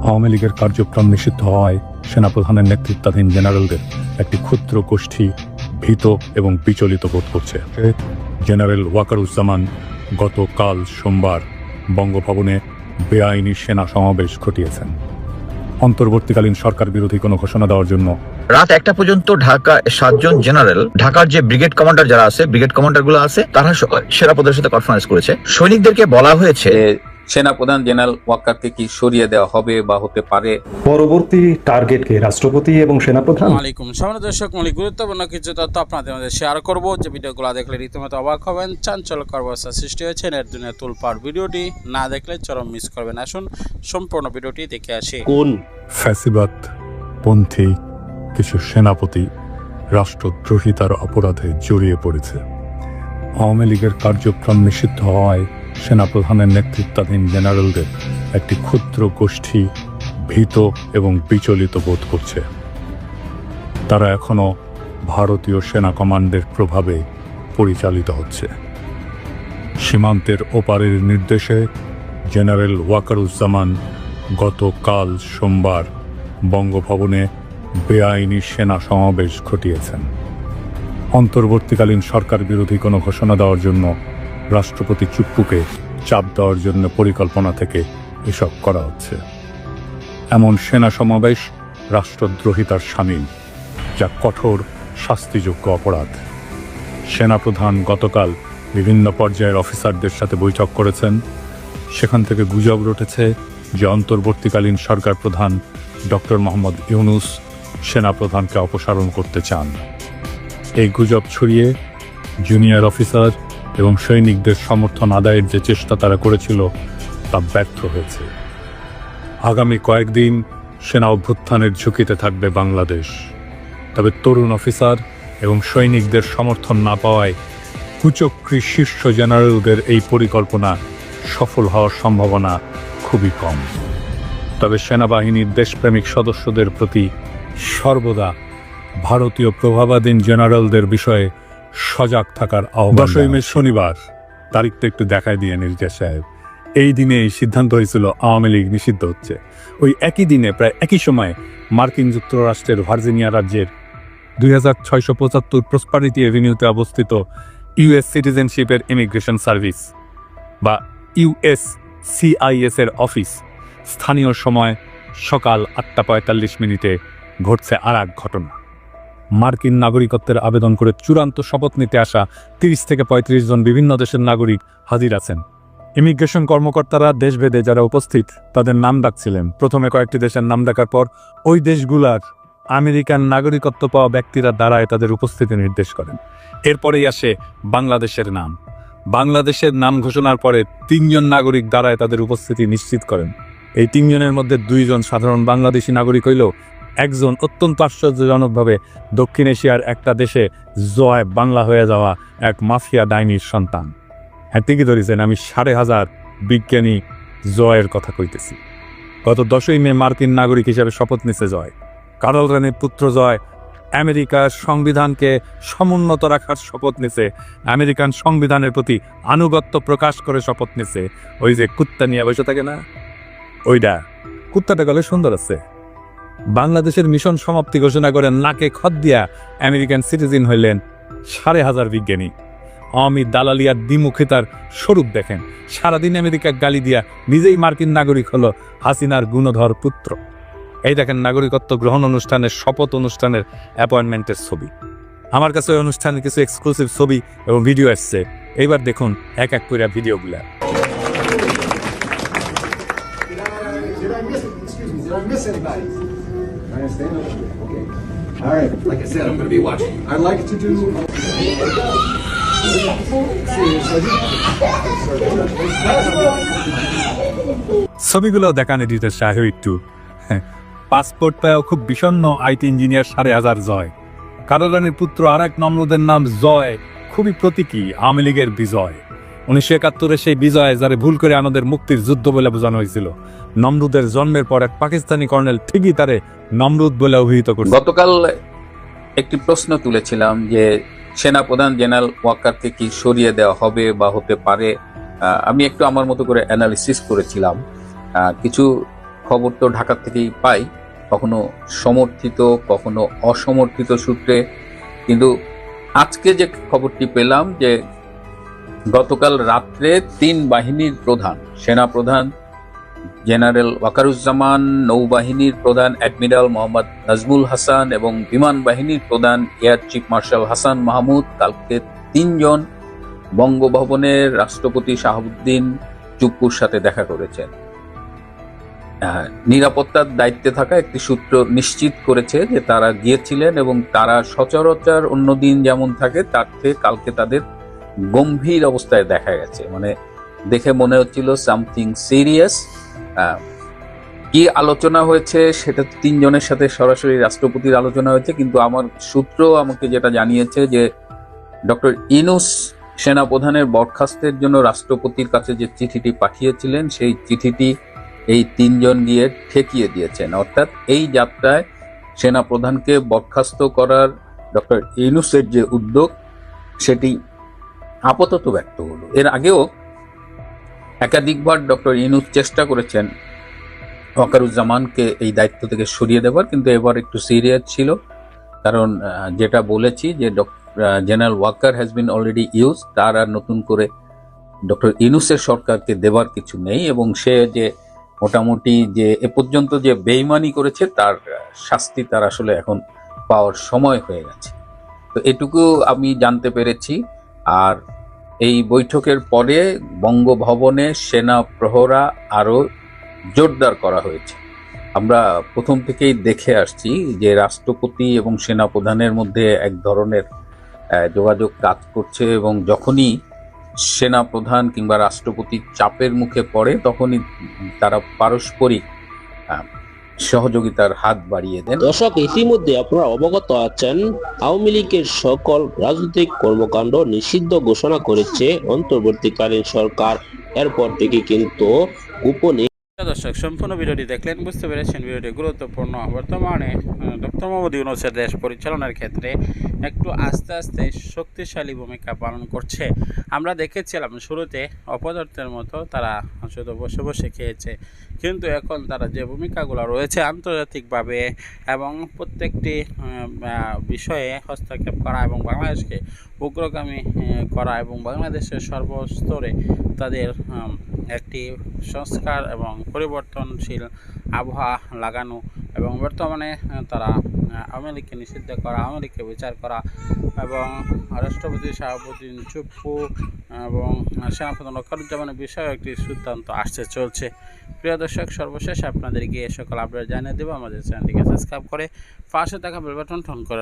আওয়ামী লীগের কার্যক্রম নিষিদ্ধ হওয়ায় সেনাপ্রধানের নেতৃত্বাধীন জেনারেলদের একটি ক্ষুদ্র গোষ্ঠী ভীত এবং বিচলিত বোধ করছে। জেনারেল ওয়াকারুজ্জামান গতকাল সোমবার বঙ্গভবনে বেআইনি সেনা সমাবেশ ঘটিয়েছেন। অন্তর্বর্তীকালীন সরকার বিরোধী কোনো ঘোষণা দেওয়ার জন্য রাত 1টা পর্যন্ত ঢাকা 7 জন জেনারেল, ঢাকার যে ব্রিগেড কমান্ডার যারা আছে, ব্রিগেড কমান্ডার গুলো আছে, তারা সেনাপতির সাথে কনফারেন্স করেছে। সৈনিকদেরকে বলা হয়েছে সেনাপ্রধান জেনারেল ওয়াকারকে কি সরিয়ে দেওয়া হবে বা হতে পারে। পরবর্তী টার্গেট কে রাষ্ট্রপতি এবং সেনাপ্রধান। আলাইকুম সামনে দর্শক, মৌলিক গুরুত্বপূর্ণ কিছু তথ্য আপনাদের মধ্যে শেয়ার করব, যে ভিডিওগুলো দেখলে রীতিমতো অবাক হবেন, চাঞ্চল্যকর অবস্থা সৃষ্টি হয়েছে। এর দুনিয়া তুলপার ভিডিওটি না দেখলে চরম মিস করবেন। আসুন সম্পূর্ণ ভিডিওটি দেখে আসি। কোন ফ্যাসিবাদ পন্থী কিছু সেনাপতি রাষ্ট্রদ্রোহিতার অপরাধে জড়িয়ে পড়েছে। আওয়ামী লীগের কার্যক্রম নিষিদ্ধ হওয়ায় সেনাপ্রধানের নেতৃত্বাধীন জেনারেলদের একটি ক্ষুদ্র গোষ্ঠী ভীত এবং বিচলিত বোধ করছে। তারা এখনও ভারতীয় সেনা কমান্ডের প্রভাবে পরিচালিত হচ্ছে। সীমান্তের ওপারের নির্দেশে জেনারেল ওয়াকারুজ্জামান গতকাল সোমবার বঙ্গভবনে বেআইনি সেনা সমাবেশ ঘটিয়েছেন। অন্তর্বর্তীকালীন সরকার বিরোধী কোনো ঘোষণা দেওয়ার জন্য রাষ্ট্রপতি চুপ্পুকে চাপ দেওয়ার জন্য পরিকল্পনা থেকে এসব করা হচ্ছে। এমন সেনা সমাবেশ রাষ্ট্রদ্রোহিতার শামিল, যা কঠোর শাস্তিযোগ্য অপরাধ। সেনাপ্রধান গতকাল বিভিন্ন পর্যায়ের অফিসারদের সাথে বৈঠক করেছেন। সেখান থেকে গুজব উঠেছে যে অন্তর্বর্তীকালীন সরকার প্রধান ডক্টর মোহাম্মদ ইউনূস সেনাপ্রধানকে অপসারণ করতে চান। এই গুজব ছড়িয়ে জুনিয়র অফিসার এবং সৈনিকদের সমর্থন আদায়ের যে চেষ্টা তারা করেছিল তা ব্যর্থ হয়েছে। আগামী কয়েকদিন সেনা অভ্যুত্থানের ঝুঁকিতে থাকবে বাংলাদেশ। তবে তরুণ অফিসার এবং সৈনিকদের সমর্থন না পাওয়ায় কুচক্রী শীর্ষ জেনারেলদের এই পরিকল্পনা সফল হওয়ার সম্ভাবনা খুবই কম। তবে সেনাবাহিনীর দেশপ্রেমিক সদস্যদের প্রতি সর্বদা ভারতীয় প্রভাবাধীন জেনারেলদের বিষয়ে সজাগ থাকার আহ্বান। 10ই মে শনিবার, তারিখটা একটু দেখায় দিয়ে নির্দেশ সাহেব, এই দিনে এই সিদ্ধান্ত হয়েছিল আওয়ামী লীগ নিষিদ্ধ হচ্ছে। ওই একই দিনে প্রায় একই সময়ে মার্কিন যুক্তরাষ্ট্রের ভার্জিনিয়া রাজ্যের 2675 প্রসপারিটি এভিনিউতে অবস্থিত ইউএস সিটিজেনশিপের ইমিগ্রেশন সার্ভিস বা USCIS এর অফিস স্থানীয় সময় সকাল 8:45 ঘটছে আর এক ঘটনা। মার্কিন নাগরিকত্বের আবেদন করে চূড়ান্ত শপথ নিতে আসা 30 থেকে 35 জন বিভিন্ন দেশের নাগরিক হাজির আছেন। ইমিগ্রেশন কর্মকর্তারা দেশভেদে যারা উপস্থিত তাদের নাম ডাকছিলেন। প্রথমে কয়েকটি দেশের নাম ডাকার পর ওই দেশগুলার আমেরিকান নাগরিকত্ব পাওয়া ব্যক্তিরা দাঁড়ায় তাদের উপস্থিতি নির্দেশ করেন। এরপরেই আসে বাংলাদেশের নাম। বাংলাদেশের নাম ঘোষণার পরে 3 জন নাগরিক দাঁড়ায় তাদের উপস্থিতি নিশ্চিত করেন। এই 3 জনের মধ্যে 2 জন সাধারণ বাংলাদেশি নাগরিক হইলেও একজন অত্যন্ত আশ্চর্যজনকভাবে দক্ষিণ এশিয়ার একটা দেশে জয় বাংলা হয়ে যাওয়া এক মাফিয়া ডাইনির সন্তান। হ্যাঁ, ঠিকই ধরেছেন, আমি 5,500 বিজ্ঞানী জয়ের কথা কইতেছি। গত 10ই মে মার্কিন নাগরিক হিসেবে শপথ নিছে জয়। কার্ল রানের পুত্র জয় আমেরিকার সংবিধানকে সমুন্নত রাখার শপথ নিছে, আমেরিকান সংবিধানের প্রতি আনুগত্য প্রকাশ করে শপথ নিছে। ওই যে কুত্তা নিয়ে বসে থাকে না, ওইটা কুত্তাটা গলে সুন্দর আছে। বাংলাদেশের মিশন সমাপ্তি ঘোষণা করে নাকে খত দিয়া আমেরিকান সিটিজেন হইলেন 5,500 বিজ্ঞানী। আওয়ামী দালালিয়ার দ্বিমুখিতার স্বরূপ দেখেন। সারাদিন আমেরিকা গালি দিয়া নিজেই মার্কিন নাগরিক হলো হাসিনার গুণধর পুত্র। এই দেখেন নাগরিকত্ব গ্রহণ অনুষ্ঠানের শপথ অনুষ্ঠানের অ্যাপয়েন্টমেন্টের ছবি। আমার কাছে ওই অনুষ্ঠানের কিছু এক্সক্লুসিভ ছবি এবং ভিডিও আসছে। এইবার দেখুন এক এক করে ভিডিওগুলা। All right, like I said, I'm going to be watching. I'd like to do. ছবিগুলো দেখান এডিটর সাহেব একটু। পাসপোর্ট পেয়েও খুব বিষণ্ণ আইটি ইঞ্জিনিয়ার 5,500 জয়। কার্ল রানের পুত্র আর এক নমরুদের নাম জয়, খুবই প্রতীকী আওয়ামী লীগের বিজয়। 1971 সেই বিজয় যারে ভুল করে আমাদের মুক্তির যুদ্ধ বলে বোঝানো হয়েছিল। নমরুদের জন্মের পর এক পাকিস্তানি কর্নেল ঠিকই তারে নমরুদ বলে অভিহিত করছে। গতকাল একটি প্রশ্ন তুলেছিলাম যে সেনাপ্রধান জেনারেল ওয়াকারকে কি সরিয়ে দেওয়া হবে বা হতে পারে। আমি একটু আমার মতো করে অ্যানালিসিস করেছিলাম। কিছু খবর তো ঢাকা থেকেই পাই, কখনো সমর্থিত কখনো অসমর্থিত সূত্রে। কিন্তু আজকে যে খবরটি পেলাম যে গতকাল রাত্রে 3 বাহিনীর প্রধান, সেনা প্রধান জেনারেল ওয়াকারুজ্জামান, নৌবাহিনীর প্রধান অ্যাডমিরাল মোহাম্মদ নাজমুল হাসান এবং বিমান বাহিনীর প্রধান air chief marshal Hasan Mahmud কালকে 3 জন বঙ্গভবনের রাষ্ট্রপতি শাহাবুদ্দিন চুপ্পুর সাথে দেখা করেছেন। নিরাপত্তার দায়িত্বে থাকা একটি সূত্র নিশ্চিত করেছে যে তারা গিয়েছিলেন এবং তারা সচরাচর অন্যদিন যেমন থাকে তার থেকে কালকে তাদের গম্ভীর অবস্থায় দেখা গেছে। মানে দেখে মনে হচ্ছিল সামথিং সিরিয়াস। কি আলোচনা হয়েছে সেটা 3 জনের সাথে সরাসরি রাষ্ট্রপতির আলোচনা হয়েছে, কিন্তু আমার সূত্র আমাকে যেটা জানিয়েছে যে ডক্টর ইউনূস সেনাপ্রধানের বরখাস্তের জন্য রাষ্ট্রপতির কাছে যে চিঠিটি পাঠিয়েছিলেন সেই চিঠিটি এই 3 জন গিয়ে ঠেকিয়ে দিয়েছেন। অর্থাৎ এই যাত্রায় সেনাপ্রধানকে বরখাস্ত করার ডক্টর ইউনূসের যে উদ্যোগ সেটি আপাতত ব্যর্থ হলো। এর আগেও একাধিকবার ডক্টর ইউনূস চেষ্টা করেছেন ওয়াকারুজ্জামানকে এই দায়িত্ব থেকে সরিয়ে দেবার, কিন্তু এবার একটু সিরিয়াস ছিল। কারণ যেটা বলেছি যে general Waker has been already use, তার আর নতুন করে ডক্টর ইউনূসের সরকারকে দেবার কিছু নেই এবং সে যে মোটামুটি যে এ পর্যন্ত যে বেইমানি করেছে তার শাস্তি তার আসলে এখন পাওয়ার সময় হয়ে গেছে। তো এটুকু আমি জানতে পেরেছি। আর এই বৈঠকের পরে বঙ্গভবনে সেনা প্রহরা আরো জোরদার করা হয়েছে। আমরা প্রথম থেকেই দেখে আসছি যে রাষ্ট্রপতি এবং সেনাপ্রধানের মধ্যে এক ধরনের যোগাযোগ কাজ করছে এবং যখনই সেনাপ্রধান কিংবা রাষ্ট্রপতির চাপের মুখে পড়ে তখনই তারা পারস্পরিক সহযোগিতার হাত বাড়িয়ে দেন। দর্শক, ইতিমধ্যে আপনারা অবগত আছেন আওয়ামী লীগের সকল রাজনৈতিক কর্মকাণ্ড নিষিদ্ধ ঘোষণা করেছে অন্তর্বর্তীকালীন সরকার। এরপর থেকে কিন্তু গোপনে দর্শক, সম্পূর্ণ ভিডিওটি দেখলেন, বুঝতে পেরেছেন ভিডিওটি গুরুত্বপূর্ণ। বর্তমানে ডক্টর মোহাম্মদ ইউনূসের দেশ পরিচালনার ক্ষেত্রে একটু আস্তে আস্তে শক্তিশালী ভূমিকা পালন করছে। আমরা দেখেছিলাম শুরুতে অপদার্থের মতো তারা শুধু বসে বসে খেয়েছে, কিন্তু এখন তারা যে ভূমিকাগুলো রয়েছে আন্তর্জাতিকভাবে এবং প্রত্যেকটি বিষয়ে হস্তক্ষেপ করা এবং বাংলাদেশকে উগ্রগামী করা এবং বাংলাদেশের সর্বস্তরে তাদের একটি সংস্কার এবং পরিবর্তনশীল আবহাওয়া লাগানো এবং বর্তমানে তারা আওয়ামী লীগকে নিষিদ্ধ করা, আওয়ামী লীগকে বিচার করা এবং রাষ্ট্রপতি শাহাবুদ্দিন চুপ্পু এবং সেনাপ্রধান ওয়াকারুজ্জামানের বিষয়ে একটি সিদ্ধান্ত আসতে চলছে। প্রিয় দর্শক, সর্বশেষ আপনাদেরকে সকল আপডেট জানিয়ে দেবো। আমাদের চ্যানেলটিকে সাবস্ক্রাইব করে পাশে থাকা বেল বাটন অন করে